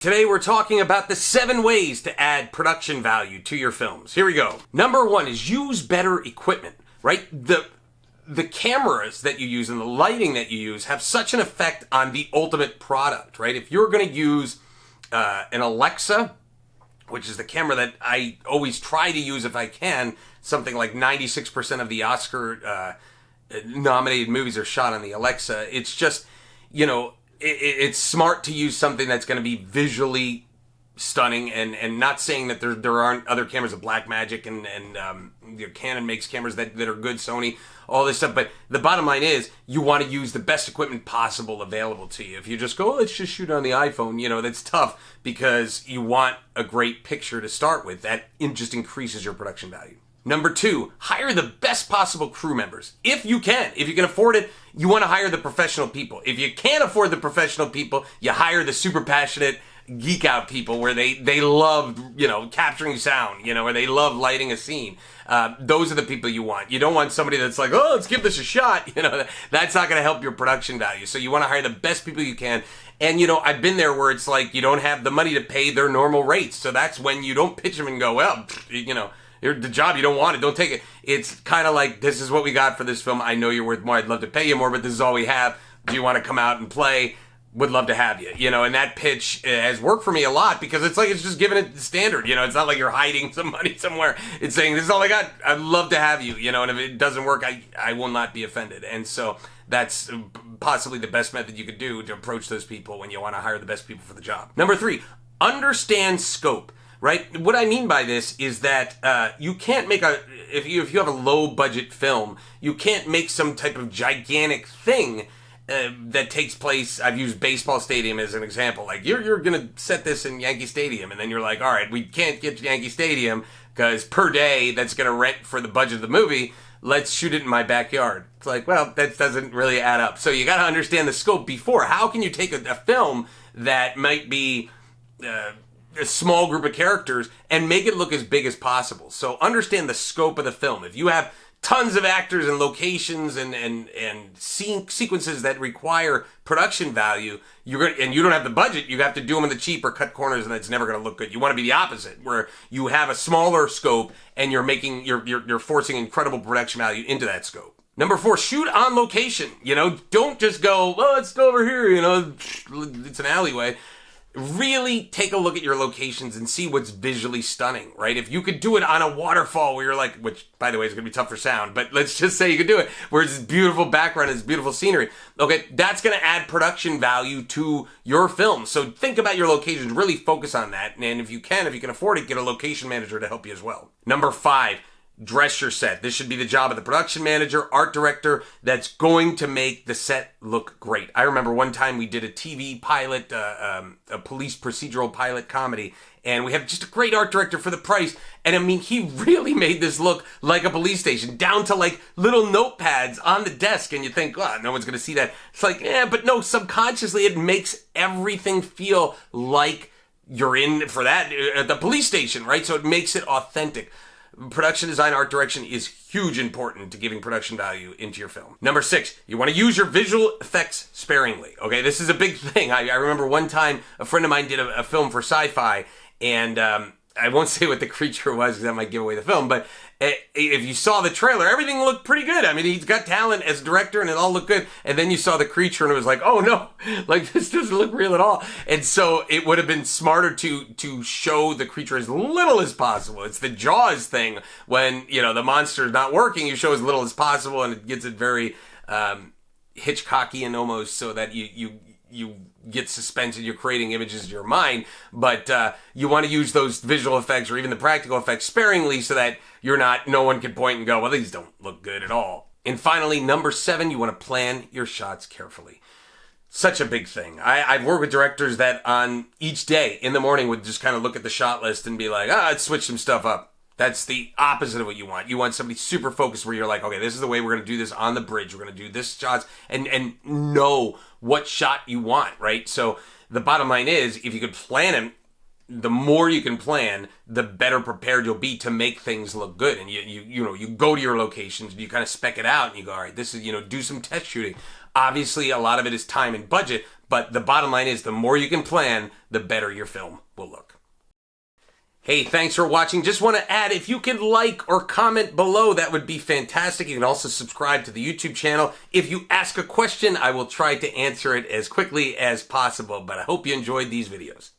Today we're talking about the 7 ways to add production value to your films. Here we go. Number 1 is use better equipment, right? The cameras that you use and the lighting that you use have such an effect on the ultimate product, right? If you're going to use an Alexa, which is the camera that I always try to use if I can, something like 96% of the Oscar nominated movies are shot on the Alexa. It's just, it's smart to use something that's going to be visually stunning, and not saying that there aren't other cameras of Blackmagic and Canon makes cameras that are good, Sony, all this stuff, but the bottom line is you want to use the best equipment possible available to you. If you just go, let's just shoot on the iPhone, that's tough because you want a great picture to start with. That just increases your production value. Number 2, hire the best possible crew members. If you can afford it, you want to hire the professional people. If you can't afford the professional people, you hire the super passionate geek out people where they love, capturing sound, or they love lighting a scene. Those are the people you want. You don't want somebody that's like, oh, let's give this a shot. That's not going to help your production value. So you want to hire the best people you can. And, I've been there where it's like you don't have the money to pay their normal rates. So that's when you don't pitch them and go, well, the job, you don't want it, don't take it. It's kind of like, this is what we got for this film. I know you're worth more. I'd love to pay you more, but this is all we have. Do you want to come out and play? Would love to have you. And that pitch has worked for me a lot because it's like it's just giving it the standard. It's not like you're hiding some money somewhere. It's saying, this is all I got. I'd love to have you. And if it doesn't work, I will not be offended. And so that's possibly the best method you could do to approach those people when you want to hire the best people for the job. Number 3, understand scope. Right? What I mean by this is that you can't make if you have a low budget film, you can't make some type of gigantic thing that takes place. I've used baseball stadium as an example. Like you're going to set this in Yankee Stadium, and then you're like, all right, we can't get to Yankee Stadium because per day that's going to rent for the budget of the movie. Let's shoot it in my backyard. It's like, well, that doesn't really add up. So you got to understand the scope before. How can you take a film that might be a small group of characters and make it look as big as possible? So understand the scope of the film. If you have tons of actors and locations and sequences that require production value, and you don't have the budget, you have to do them in the cheap or cut corners, and it's never going to look good. You want to be the opposite, where you have a smaller scope and you're forcing incredible production value into that scope. Number 4, shoot on location. Don't just go, well, let's go over here, it's an alleyway. Really take a look at your locations and see what's visually stunning, right? If you could do it on a waterfall where you're like, which by the way is going to be tough for sound, but let's just say you could do it, where it's this beautiful background, it's beautiful scenery. Okay, that's going to add production value to your film. So think about your locations, really focus on that. And if you can afford it, get a location manager to help you as well. Number 5, dress your set. This should be the job of the production manager, art director, that's going to make the set look great. I remember one time we did a TV pilot, a police procedural pilot comedy, and we have just a great art director for the price. And I mean, he really made this look like a police station, down to like little notepads on the desk. And you think, oh, no one's going to see that. It's like, but no, subconsciously it makes everything feel like you're in for that at the police station, right? So it makes it authentic. Production design, art direction is huge important to giving production value into your film. Number 6, you want to use your visual effects sparingly. Okay, this is a big thing. I remember one time a friend of mine did a film for Sci-Fi, and I won't say what the creature was because that might give away the film, but if you saw the trailer, everything looked pretty good. I mean, he's got talent as a director and it all looked good. And then you saw the creature and it was like, oh no, like this doesn't look real at all. And so it would have been smarter to show the creature as little as possible. It's the Jaws thing. When, the monster is not working, you show as little as possible, and it gets it very Hitchcockian almost, so that you get suspense and you're creating images in your mind, but you want to use those visual effects or even the practical effects sparingly so that no one can point and go, well, these don't look good at all. And finally, number 7, you want to plan your shots carefully. Such a big thing. I've worked with directors that on each day in the morning would just kind of look at the shot list and be like, let's switch some stuff up. That's the opposite of what you want. You want somebody super focused where you're like, okay, this is the way we're going to do this on the bridge. We're going to do this shots and know what shot you want, right? So the bottom line is, if you could plan them, the more you can plan, the better prepared you'll be to make things look good. And you go to your locations and you kind of spec it out and you go, all right, this is, do some test shooting. Obviously, a lot of it is time and budget, But the bottom line is the more you can plan, the better your film will look. Hey, thanks for watching. Just want to add, if you could like or comment below, that would be fantastic. You can also subscribe to the YouTube channel. If you ask a question, I will try to answer it as quickly as possible. But I hope you enjoyed these videos.